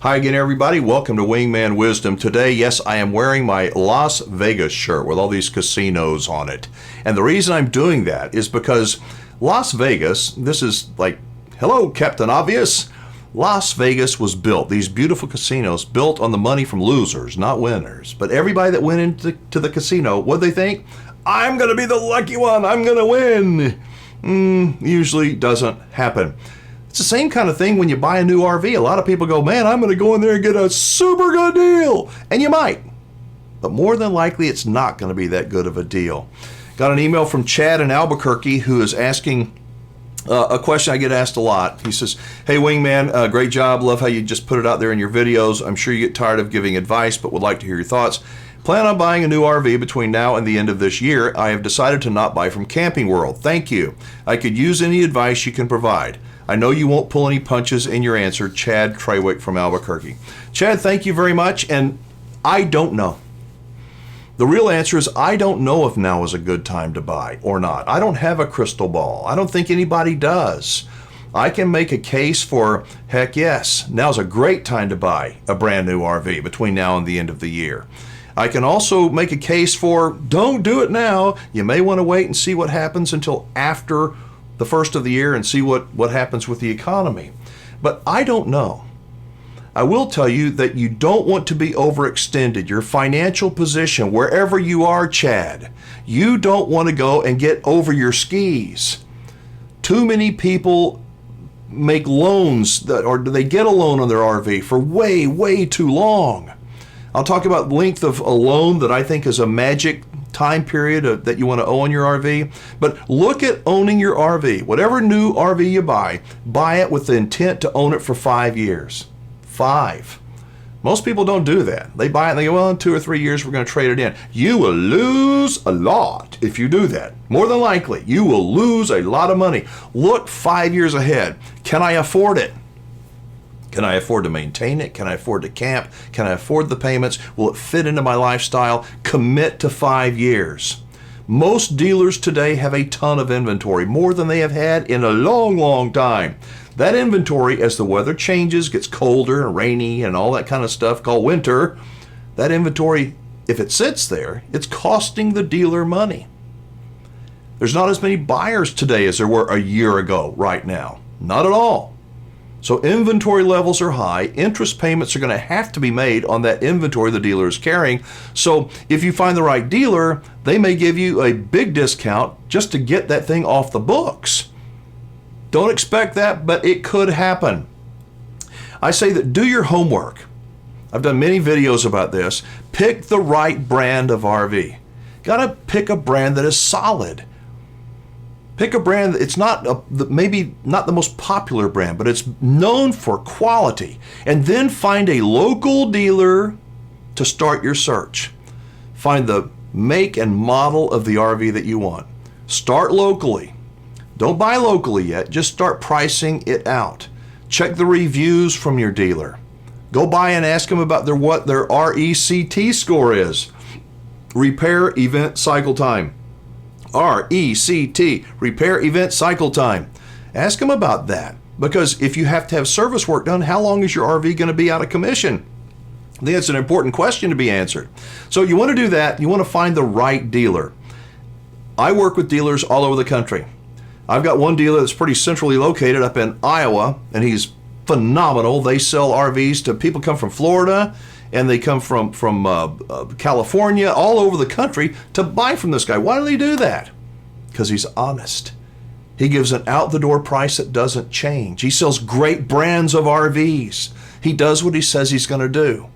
Hi again, everybody. Welcome to Wingman Wisdom. Today, yes, I am wearing my Las Vegas shirt with all these casinos on it. And the reason I'm doing that is because Las Vegas, this is like, hello, Captain Obvious. Las Vegas was built, these beautiful casinos, built on the money from losers, not winners. But everybody that went into the casino, what'd they think? I'm going to be the lucky one. I'm going to win. Usually doesn't happen. It's the same kind of thing when you buy a new RV. A lot of people go, man, I'm going to go in there and get a super good deal. And you might. But more than likely, it's not going to be that good of a deal. Got an email from Chad in Albuquerque who is asking a question I get asked a lot. He says, hey, Wingman, great job. Love how you just put it out there in your videos. I'm sure you get tired of giving advice, but would like to hear your thoughts. Plan on buying a new RV between now and the end of this year. I have decided to not buy from Camping World. Thank you. I could use any advice you can provide. I know you won't pull any punches in your answer. Chad Trawick from Albuquerque. Chad, thank you very much. And I don't know. The real answer is I don't know if now is a good time to buy or not. I don't have a crystal ball. I don't think anybody does. I can make a case for, heck yes, now's a great time to buy a brand new RV between now and the end of the year. I can also make a case for, don't do it now. You may want to wait and see what happens until after the first of the year and see what happens with the economy. But I don't know. I will tell you that you don't want to be overextended. Your financial position, wherever you are, Chad, you don't want to go and get over your skis. Too many people make loans or they get a loan on their RV for way, way too long. I'll talk about length of a loan that I think is a magic time period that you want to own your RV. But look at owning your RV. Whatever new RV you buy it with the intent to own it for 5 years. 5. Most people don't do that. They buy it and they go, well, in 2 or 3 years, we're going to trade it in. You will lose a lot if you do that. More than likely, you will lose a lot of money. Look 5 years ahead. Can I afford it? Can I afford to maintain it? Can I afford to camp? Can I afford the payments? Will it fit into my lifestyle? Commit to 5 years. Most dealers today have a ton of inventory, more than they have had in a long, long time. That inventory, as the weather changes, gets colder and rainy and all that kind of stuff called winter, that inventory, if it sits there, it's costing the dealer money. There's not as many buyers today as there were a year ago right now. Not at all. So inventory levels are high. Interest payments are going to have to be made on that inventory the dealer is carrying. So if you find the right dealer, they may give you a big discount just to get that thing off the books. Don't expect that, but it could happen. I say that do your homework. I've done many videos about this. Pick the right brand of RV. Got to pick a brand that is solid. Pick a brand that it's not maybe not the most popular brand, but it's known for quality. And then find a local dealer to start your search. Find the make and model of the RV that you want. Start locally. Don't buy locally yet. Just start pricing it out. Check the reviews from your dealer. Go by and ask them about what their RECT score is. Repair Event Cycle Time. RECT, Repair Event Cycle Time. Ask them about that, because if you have to have service work done, how long is your RV going to be out of commission? I think that's an important question to be answered. So you want to do that. You want to find the right dealer. I work with dealers all over the country. I've got one dealer that's pretty centrally located up in Iowa, and he's phenomenal. They sell RVs to people come from Florida, and they come from California, all over the country to buy from this guy. Why do they do that? Because he's honest. He gives an out-the-door price that doesn't change. He sells great brands of RVs. He does what he says he's going to do.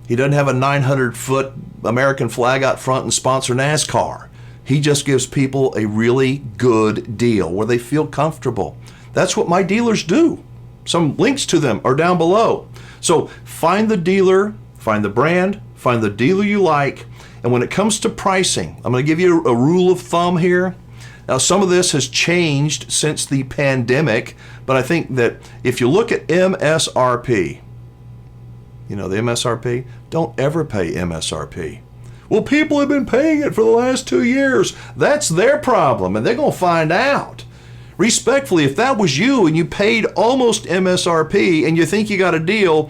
He doesn't have a 900-foot American flag out front and sponsor NASCAR. He just gives people a really good deal where they feel comfortable. That's what my dealers do. Some links to them are down below. So find the dealer, find the brand, find the dealer you like, and when it comes to pricing, I'm going to give you a rule of thumb here. Now, some of this has changed since the pandemic, but I think that if you look at MSRP, you know, the MSRP, don't ever pay MSRP. Well, people have been paying it for the last 2 years. That's their problem, and they're going to find out. Respectfully, if that was you and you paid almost MSRP and you think you got a deal,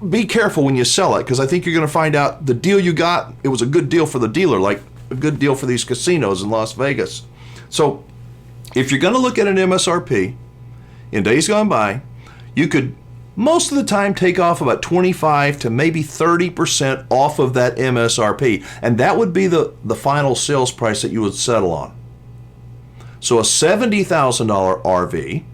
be careful when you sell it, because I think you're going to find out the deal you got, it was a good deal for the dealer, like a good deal for these casinos in Las Vegas. So if you're going to look at an MSRP, in days gone by, you could most of the time take off about 25 to maybe 30% off of that MSRP. And that would be the final sales price that you would settle on. So a $70,000 RV,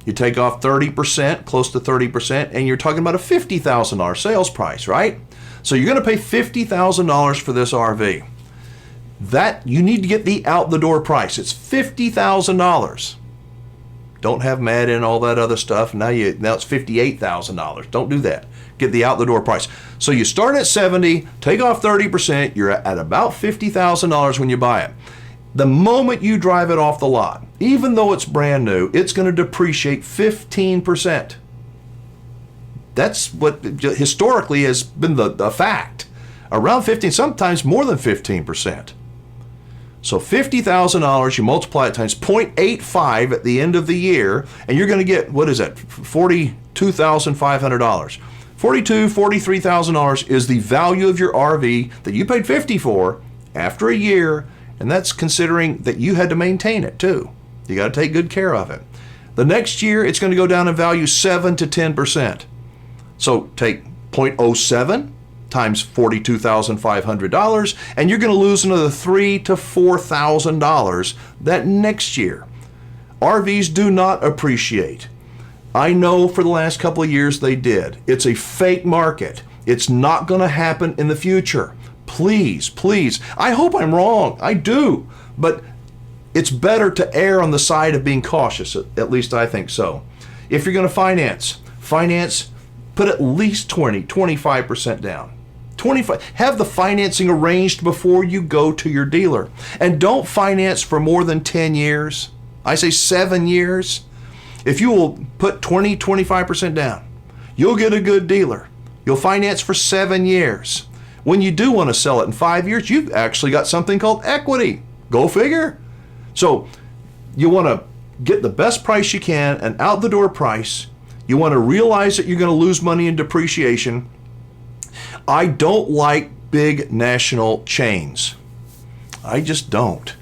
you take off 30%, close to 30%, and you're talking about a $50,000 sales price, right? So you're going to pay $50,000 for this RV. That, you need to get the out the door price. It's $50,000. Don't have them add in all that other stuff. Now it's $58,000. Don't do that. Get the out the door price. So you start at 70, take off 30%, you're at about $50,000 when you buy it. The moment you drive it off the lot, even though it's brand new, it's going to depreciate 15%. That's what historically has been the fact. Around 15, sometimes more than 15%. So $50,000, you multiply it times 0.85 at the end of the year, and you're going to get, what is that, $42,500. $43,000 is the value of your RV that you paid $50,000 for after a year, and that's considering that you had to maintain it too. You got to take good care of it. The next year, it's going to go down in value 7 to 10%. So take 0.07 times $42,500, and you're going to lose another $3,000 to $4,000 that next year. RVs do not appreciate. I know for the last couple of years they did. It's a fake market. It's not going to happen in the future. Please, please. I hope I'm wrong. I do. But it's better to err on the side of being cautious. At least I think so. If you're going to finance, put at least 25% down. 25. Have the financing arranged before you go to your dealer. And don't finance for more than 10 years. I say 7 years. If you will put 25% down, you'll get a good dealer. You'll finance for 7 years. When you do want to sell it in 5 years, you've actually got something called equity. Go figure. So you want to get the best price you can, an out the door price. You want to realize that you're going to lose money in depreciation. I don't like big national chains. I just don't.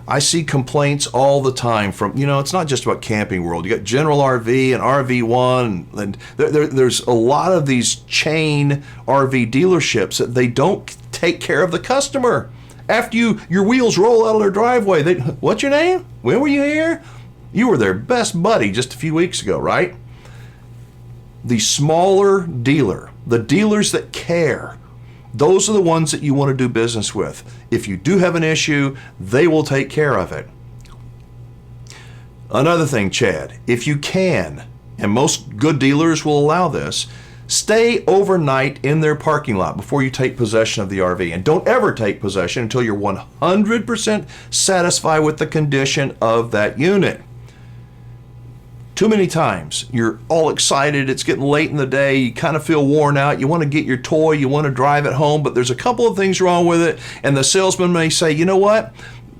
I see complaints all the time from, it's not just about Camping World. You got General RV and RV1, and there's a lot of these chain RV dealerships that they don't take care of the customer. After your wheels roll out of their driveway, what's your name? When were you here? You were their best buddy just a few weeks ago, right? The smaller dealer, the dealers that care, those are the ones that you want to do business with. If you do have an issue, they will take care of it. Another thing, Chad, if you can, and most good dealers will allow this, stay overnight in their parking lot before you take possession of the RV. And don't ever take possession until you're 100% satisfied with the condition of that unit. Too many times, you're all excited, it's getting late in the day, you kind of feel worn out, you want to get your toy, you want to drive it home, but there's a couple of things wrong with it, and the salesman may say, you know what,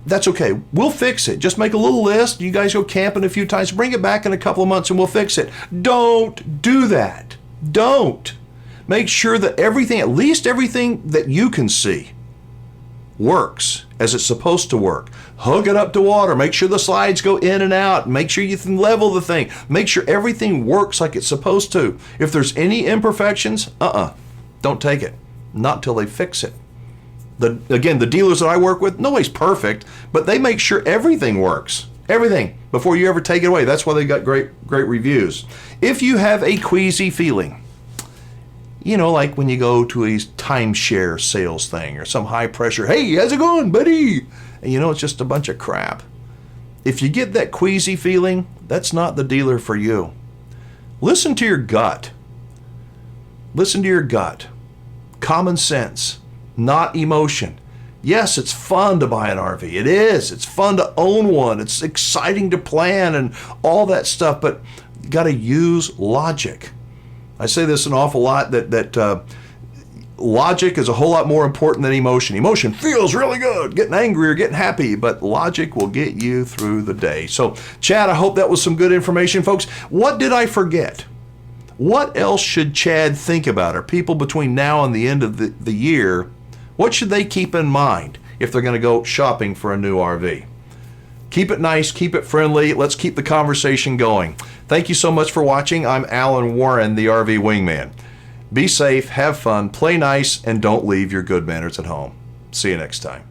that's okay, we'll fix it. Just make a little list, you guys go camping a few times, bring it back in a couple of months and we'll fix it. Don't do that. Don't. Make sure that everything, at least everything that you can see, works as it's supposed to work. Hook it up to water. Make sure the slides go in and out. Make sure you can level the thing. Make sure everything works like it's supposed to. If there's any imperfections, don't take it. Not till they fix it. Again, the dealers that I work with, nobody's perfect, but they make sure everything works. Everything before you ever take it away. That's why they got great reviews. If you have a queasy feeling, like when you go to a timeshare sales thing or some high pressure, hey, how's it going, buddy? And it's just a bunch of crap. If you get that queasy feeling, that's not the dealer for you. Listen to your gut. Listen to your gut. Common sense, not emotion. Yes, it's fun to buy an RV. It is. It's fun to own one. It's exciting to plan and all that stuff, but you got to use logic. I say this an awful lot, that logic is a whole lot more important than emotion. Emotion feels really good, getting angry or getting happy, but logic will get you through the day. So, Chad, I hope that was some good information, folks. What did I forget? What else should Chad think about? Or people between now and the end of the year, what should they keep in mind if they're going to go shopping for a new RV? Keep it nice, keep it friendly. Let's keep the conversation going. Thank you so much for watching. I'm Alan Warren, the RV Wingman. Be safe, have fun, play nice, and don't leave your good manners at home. See you next time.